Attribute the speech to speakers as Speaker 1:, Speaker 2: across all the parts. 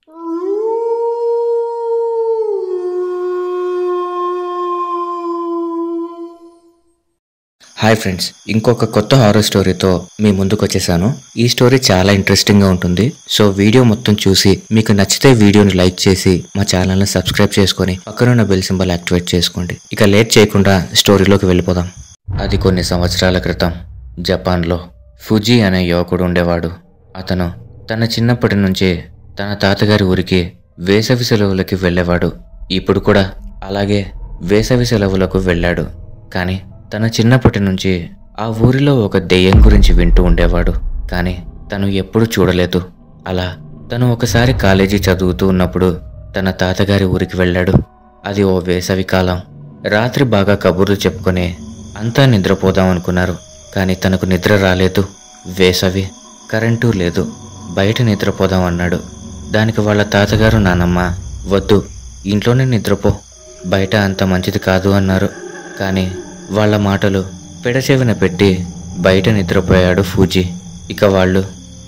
Speaker 1: Hi friends, ఇంకొక కొత్త horror స్టోరీతో మీ ముందుకు వచ్చేసాను. ఈ స్టోరీ చాలా ఇంట్రెస్టింగ్గా ఉంటుంది. సో వీడియో మొత్తం చూసి మీకు నచ్చితే వీడియోని లైక్ చేసి మా ఛానల్ని సబ్స్క్రైబ్ చేసుకొని పక్కనున్న బెల్ సింబల్ యాక్టివేట్ చేసుకోండి. ఇక లేట్ చేయకుండా స్టోరీలోకి వెళ్ళిపోదాం. అది కొన్ని సంవత్సరాల క్రితం జపాన్లో ఫుజీ అనే యువకుడు ఉండేవాడు. అతను తన చిన్నప్పటి నుంచే తన తాతగారి ఊరికి వేసవి సెలవులకి వెళ్ళేవాడు. ఇప్పుడు కూడా అలాగే వేసవి సెలవులకు వెళ్ళాడు. కానీ తన చిన్నప్పటి నుంచి ఆ ఊరిలో ఒక దెయ్యం గురించి వింటూ ఉండేవాడు. కానీ తను ఎప్పుడూ చూడలేదు. అలా తను ఒకసారి కాలేజీ చదువుతూ ఉన్నప్పుడు తన తాతగారి ఊరికి వెళ్ళాడు. అది ఓ వేసవి కాలం. రాత్రి బాగా కబుర్లు చెప్పుకొని అంతా నిద్రపోదాం అనుకున్నారు. కానీ తనకు నిద్ర రాలేదు. వేసవి, కరెంటు లేదు. బయట నిద్రపోదాం అన్నాడు. దానికి వాళ్ళ తాతగారు, నానమ్మ వద్దు, ఇంట్లోనే నిద్రపో, బయట అంత మంచిది కాదు అన్నారు. కానీ వాళ్ళ మాటలు పెడచెవిన పెట్టి బయట నిద్రపోయాడు ఫూజీ. ఇక వాళ్ళు,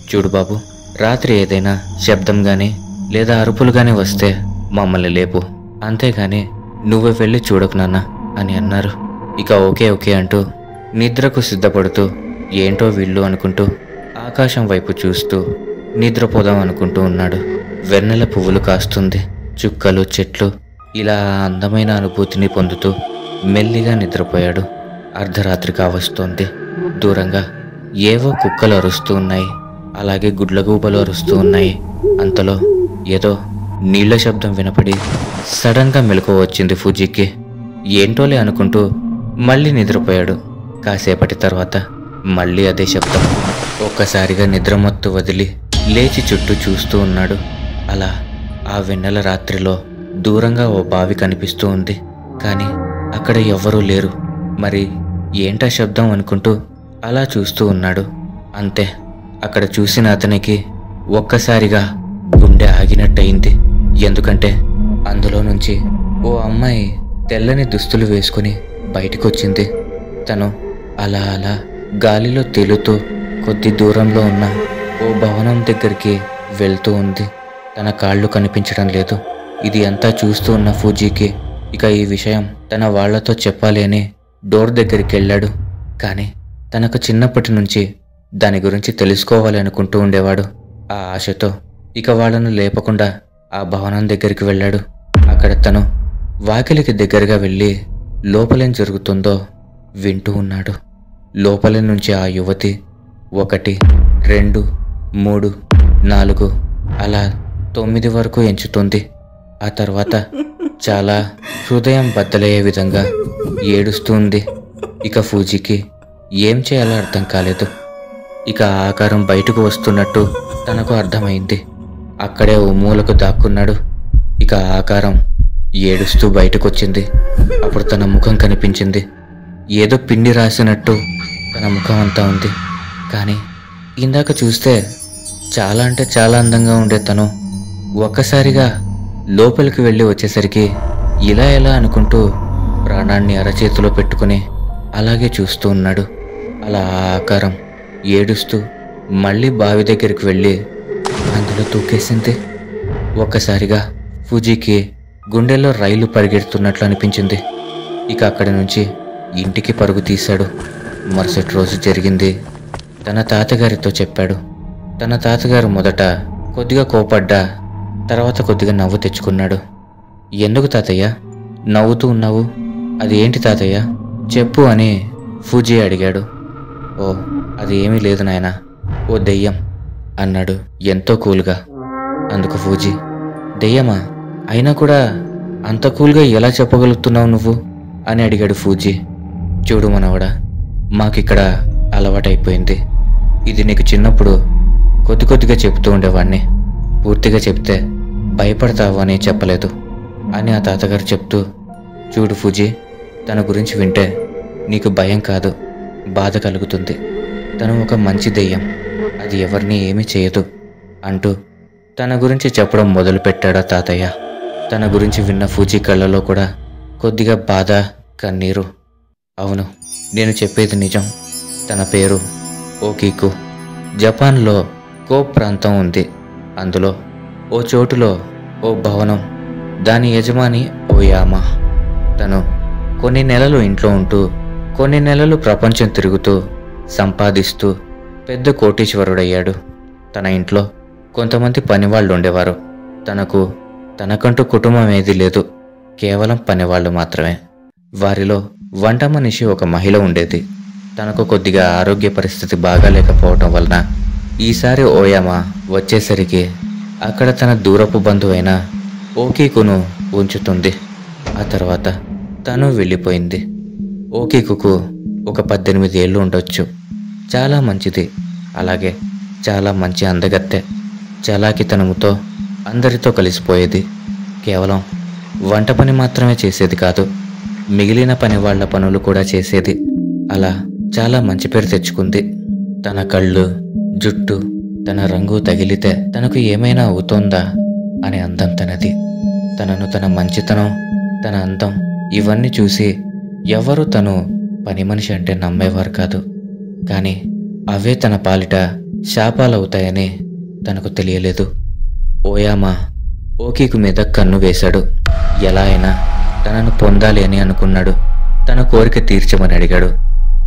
Speaker 1: చూడు బాబు, రాత్రి ఏదైనా శబ్దం కానీ లేదా అరుపులు కానీ వస్తే మమ్మల్ని లేపు, అంతేగాని నువ్వు వెళ్ళి చూడకు నాన్న అని అన్నారు. ఇక ఓకే ఓకే అంటూ నిద్రకు సిద్ధపడుతూ ఏంటో వీళ్ళు అనుకుంటూ ఆకాశం వైపు చూస్తూ నిద్రపోదాం అనుకుంటూ ఉన్నాడు. వెన్నెల పువ్వులు కాస్తుంది, చుక్కలు, చెట్లు, ఇలా అందమైన అనుభూతిని పొందుతూ మెల్లిగా నిద్రపోయాడు. అర్ధరాత్రి కావస్తోంది. దూరంగా ఏవో కుక్కలు అరుస్తూ ఉన్నాయి, అలాగే గుడ్లగూబలు అరుస్తూ ఉన్నాయి. అంతలో ఏదో నీళ్ల శబ్దం వినపడి సడన్గా మెలకువ వచ్చింది ఫూజీకి. ఏంటోలే అనుకుంటూ మళ్ళీ నిద్రపోయాడు. కాసేపటి తర్వాత మళ్ళీ అదే శబ్దం. ఒక్కసారిగా నిద్రమత్తు వదిలి లేచి చుట్టూ చూస్తూ ఉన్నాడు. అలా ఆ వెన్నెల రాత్రిలో దూరంగా ఓ బావి కనిపిస్తూ ఉంది. కానీ అక్కడ ఎవ్వరూ లేరు. మరి ఏంటా శబ్దం అనుకుంటూ అలా చూస్తూ ఉన్నాడు. అంతే, అక్కడ చూసిన అతనికి ఒక్కసారిగా గుండె ఆగినట్టయింది. ఎందుకంటే అందులో నుంచి ఓ అమ్మాయి తెల్లని దుస్తులు వేసుకుని బయటకొచ్చింది. తను అలా అలా గాలిలో తేలుతూ కొద్ది దూరంలో ఉన్న ఓ భవనం దగ్గరికి వెళ్తూ ఉంది. తన కాళ్ళు కనిపించడం లేదు. ఇది అంతా చూస్తూ ఉన్న ఫూజీకి ఇక ఈ విషయం తన వాళ్లతో చెప్పాలి అని డోర్ దగ్గరికి వెళ్ళాడు. కానీ తనకు చిన్నప్పటి నుంచి దాని గురించి తెలుసుకోవాలి అనుకుంటూ ఉండేవాడు. ఆ ఆశతో ఇక వాళ్ళను లేపకుండా ఆ భవనం దగ్గరికి వెళ్ళాడు. అక్కడ తను వాకిలికి దగ్గరగా వెళ్ళి లోపలేం జరుగుతుందో వింటూ ఉన్నాడు. లోపలి నుంచి ఆ యువతి 1, 2, 3, 4 అలా 9 వరకు ఎంచుతుంది. ఆ తర్వాత చాలా హృదయం బద్దలయ్యే విధంగా ఏడుస్తుంది. ఇక ఫూజీకి ఏం చేయాలో అర్థం కాలేదు. ఇక ఆకారం బయటకు వస్తున్నట్టు తనకు అర్థమైంది. అక్కడే ఓ మూలకు దాక్కున్నాడు. ఇక ఆకారం ఏడుస్తూ బయటకొచ్చింది. అప్పుడు తన ముఖం కనిపించింది. ఏదో పిండి రాసినట్టు తన ముఖం అంతా ఉంది. కానీ ఇందాక చూస్తే చాలా అంటే చాలా అందంగా ఉండే తను ఒక్కసారిగా లోపలికి వెళ్ళి వచ్చేసరికి ఇలా ఎలా అనుకుంటూ ప్రాణాన్ని అరచేతిలో పెట్టుకుని అలాగే చూస్తూ ఉన్నాడు. అలా ఆకారం ఏడుస్తూ మళ్ళీ బావి దగ్గరికి వెళ్ళి అందులో దూకేసింది. ఒక్కసారిగా ఫూజీకి గుండెల్లో రైలు పరిగెడుతున్నట్లు అనిపించింది. ఇక అక్కడి నుంచి ఇంటికి పరుగు తీశాడు. మరుసటి రోజు జరిగింది తన తాతగారితో చెప్పాడు. తన తాతగారు మొదట కొద్దిగా కోపడ్డా తర్వాత కొద్దిగా నవ్వు తెచ్చుకున్నాడు. ఎందుకు తాతయ్య నవ్వుతూ ఉన్నావు? అది ఏంటి తాతయ్య, చెప్పు అని ఫూజీ అడిగాడు. ఓ, అది ఏమీ లేదు నాయనా, ఓ దెయ్యం అన్నాడు ఎంతో కూల్గా. అందుకు ఫూజీ, దెయ్యమా? అయినా కూడా అంత కూల్గా ఎలా చెప్పగలుగుతున్నావు నువ్వు అని అడిగాడు ఫూజీ. చూడు మనవడా, మాకిక్కడ అలవాటైపోయింది. ఇది నీకు చిన్నప్పుడు కొద్ది కొద్దిగా చెప్తూ ఉండేవాడిని. పూర్తిగా చెప్తే భయపడతావు అని చెప్పలేదు అని ఆ తాతగారు చెప్తూ, చూడు ఫూజీ, తన గురించి వింటే నీకు భయం కాదు, బాధ కలుగుతుంది. తను ఒక మంచి దెయ్యం, అది ఎవరిని ఏమీ చేయదు అంటూ తన గురించి చెప్పడం మొదలుపెట్టాడా తాతయ్య. తన గురించి విన్న ఫూజీ కళ్ళలో కూడా కొద్దిగా బాధ, కన్నీరు. అవును, నేను చెప్పేది నిజం. తన పేరు ఓకీకు. జపాన్లో కో ప్రాంతం ఉంది. అందులో ఓ చోటులో ఓ భవనం, దాని యజమాని ఓయామా. తను కొన్ని నెలలు ఇంట్లో ఉంటూ కొన్ని నెలలు ప్రపంచం తిరుగుతూ సంపాదిస్తూ పెద్ద కోటీశ్వరుడయ్యాడు. తన ఇంట్లో కొంతమంది పనివాళ్ళు ఉండేవారు. తనకంటూ కుటుంబం ఏదీ లేదు, కేవలం పనివాళ్ళు మాత్రమే. వారిలో వంట మనిషి ఒక మహిళ ఉండేది. తనకు కొద్దిగా ఆరోగ్య పరిస్థితి బాగాలేకపోవటం వలన ఈసారి ఓయామా వచ్చేసరికి అక్కడ తన దూరపు బంధువైన ఓకీకును ఉంచుతుంది. ఆ తర్వాత తను వెళ్ళిపోయింది. ఓకీకుకు ఒక 18 ఏళ్ళు ఉండొచ్చు. చాలా మంచిది, అలాగే చాలా మంచి అందగత్తె. చలాకితనముతో అందరితో కలిసిపోయేది. కేవలం వంట పని మాత్రమే చేసేది కాదు, మిగిలిన పని వాళ్ళ పనులు కూడా చేసేది. అలా చాలా మంచి పేరు తెచ్చుకుంది. తన కళ్ళు, జుట్టు, తన రంగు తగిలితే తనకు ఏమైనా అవుతోందా అనే అందం తనది. తన మంచితనం, తన అందం ఇవన్నీ చూసి ఎవరు తను పని మనిషి అంటే నమ్మేవారు కాదు. కానీ అవే తన పాలిట శాపాలవుతాయని తనకు తెలియలేదు. ఓయామా ఓకీకు మీద కన్ను వేశాడు. ఎలా అయినా తనను పొందాలి అని అనుకున్నాడు. తన కోరిక తీర్చమని అడిగాడు.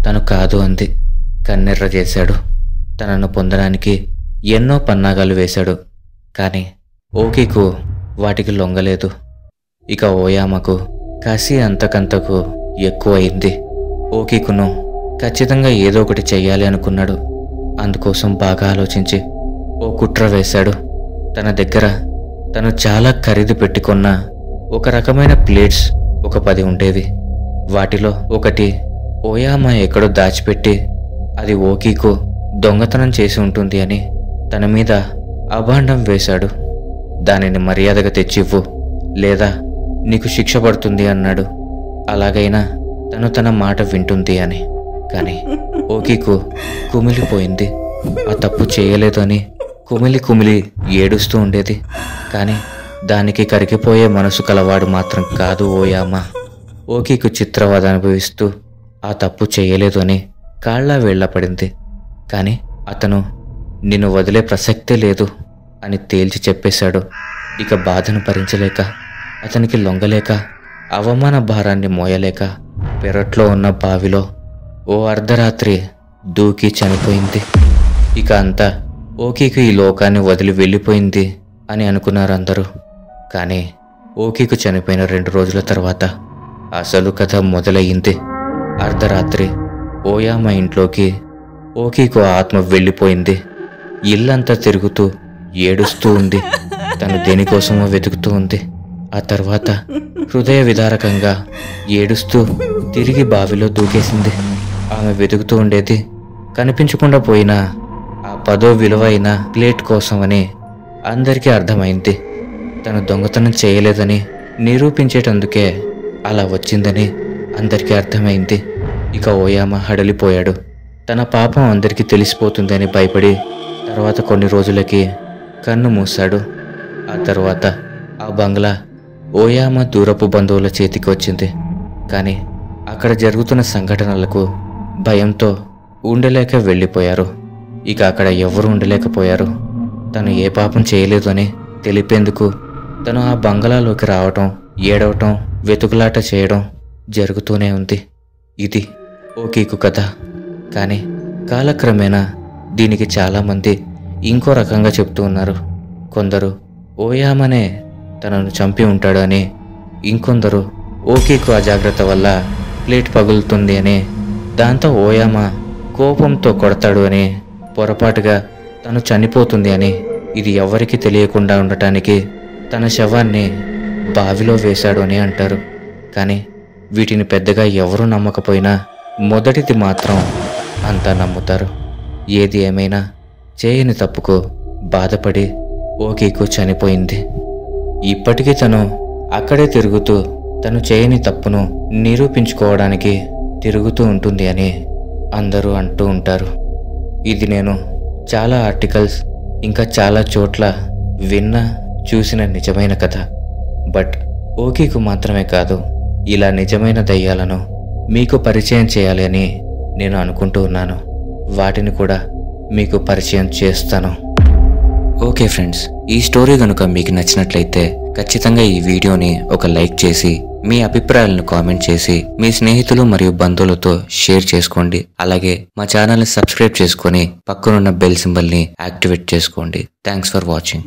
Speaker 1: తను కాదు అంది. కన్నెర్ర చేశాడు. తనను పొందడానికి ఎన్నో పన్నాగాలు వేశాడు. కానీ ఓకీకు వాటికి లొంగలేదు. ఇక ఓయామాకు కసి అంతకంతకు ఎక్కువయింది. ఓకీకును ఖచ్చితంగా ఏదో ఒకటి చెయ్యాలి అనుకున్నాడు. అందుకోసం బాగా ఆలోచించి ఓ కుట్ర వేశాడు. తన దగ్గర తను చాలా ఖరీదు పెట్టుకున్న ఒక రకమైన ప్లేట్స్ ఒక 10 ఉండేవి. వాటిలో ఒకటి ఓయామా ఎక్కడో దాచిపెట్టి అది ఓకీకు దొంగతనం చేసి ఉంటుంది అని తన మీద అభాండం వేశాడు. దానిని మర్యాదగా తెచ్చివ్వు, లేదా నీకు శిక్ష పడుతుంది అన్నాడు. అలాగైనా తన మాట వింటుంది అని. కానీ ఓకీకు కుమిలిపోయింది. ఆ తప్పు చేయలేదు అని కుమిలి ఏడుస్తూ ఉండేది. కానీ దానికి కరిగిపోయే మనసు కలవాడు మాత్రం కాదు ఓయామా. ఓకీకు చిత్రవద అనుభవిస్తూ ఆ తప్పు చేయలేదు అని కాళ్ళ వేళ్ల పడింది. కానీ అతను నిన్ను వదిలే ప్రసక్తే లేదు అని తేల్చి చెప్పేశాడు. ఇక బాధను భరించలేక, అతనికి లొంగలేక, అవమాన భారాన్ని మోయలేక పెరట్లో ఉన్న బావిలో ఓ అర్ధరాత్రి దూకి చనిపోయింది. ఇక అంతా ఓకీకు ఈ లోకాన్ని వదిలి వెళ్ళిపోయింది అని అనుకున్నారు అందరూ. కానీ ఓకీకు చనిపోయిన 2 రోజుల తర్వాత అసలు కథ మొదలయ్యింది. అర్ధరాత్రి ఓయామా ఇంట్లోకి ఓకీకు ఆత్మ వెళ్ళిపోయింది. ఇల్లంతా తిరుగుతూ ఏడుస్తూ ఉంది. తను దేనికోసమో వెతుకుతూ ఉంది. ఆ తర్వాత హృదయ విదారకంగా ఏడుస్తూ తిరిగి బావిలో దూకేసింది. ఆమె వెతుకుతూ ఉండేది కనిపించకుండా పోయిన ఆ 10 విలువైన ప్లేట్ కోసమని అందరికీ అర్థమైంది. తను దొంగతనం చేయలేదని నిరూపించేటందుకే అలా వచ్చిందని అందరికీ అర్థమైంది. ఇక ఓయామా హడలిపోయాడు. తన పాపం అందరికీ తెలిసిపోతుందని భయపడి తర్వాత కొన్ని రోజులకి కన్ను మూశాడు. ఆ తర్వాత ఆ బంగ్లా ఓయామా దూరపు బంధువుల చేతికి వచ్చింది. కానీ అక్కడ జరుగుతున్న సంఘటనలకు భయంతో ఉండలేక వెళ్ళిపోయారు. ఇక అక్కడ ఎవరు ఉండలేకపోయారు. తను ఏ పాపం చేయలేదు అని తెలిపేందుకు తను ఆ బంగ్లాలోకి రావటం, ఏడవటం, వెతుకులాట చేయడం జరుగుతూనే ఉంది. ఇది ఓకీకు కథ. కానీ కాలక్రమేణా దీనికి చాలామంది ఇంకో రకంగా చెప్తూ ఉన్నారు. కొందరు ఓయామనే తనను చంపి ఉంటాడు అని, ఇంకొందరు ఓకీకు అజాగ్రత్త వల్ల ప్లేట్ పగులుతుంది అని, దాంతో ఓయామా కోపంతో కొడతాడు అని, పొరపాటుగా తను చనిపోతుంది అని, ఇది ఎవరికీ తెలియకుండా ఉండటానికి తన శవాన్ని బావిలో వేశాడు అని అంటారు. కానీ వీటిని పెద్దగా ఎవరూ నమ్మకపోయినా మొదటిది మాత్రం అంతా నమ్ముతారు. ఏది ఏమైనా చేయని తప్పుకు బాధపడి ఓకీకు చనిపోయింది. ఇప్పటికీ తను అక్కడే తిరుగుతూ తను చేయని తప్పును నిరూపించుకోవడానికి తిరుగుతూ ఉంటుంది అని అందరూ అంటూ ఉంటారు. ఇది నేను చాలా ఆర్టికల్స్ ఇంకా చాలా చోట్ల విన్న చూసిన నిజమైన కథ. బట్ ఓకీకు మాత్రమే కాదు, ఇలా నిజమైన దయ్యాలను మీకు పరిచయం చేయాలి అని నేను అనుకుంటూ ఉన్నాను. వాటిని కూడా మీకు పరిచయం చేస్తాను. ఓకే ఫ్రెండ్స్, ఈ స్టోరీ కనుక మీకు నచ్చినట్లయితే ఖచ్చితంగా ఈ వీడియోని ఒక లైక్ చేసి మీ అభిప్రాయాలను కామెంట్ చేసి మీ స్నేహితులు మరియు బంధువులతో షేర్ చేసుకోండి. అలాగే మా ఛానల్ని సబ్స్క్రైబ్ చేసుకొని పక్కనున్న బెల్ సింబల్ని యాక్టివేట్ చేసుకోండి. Thanks for watching.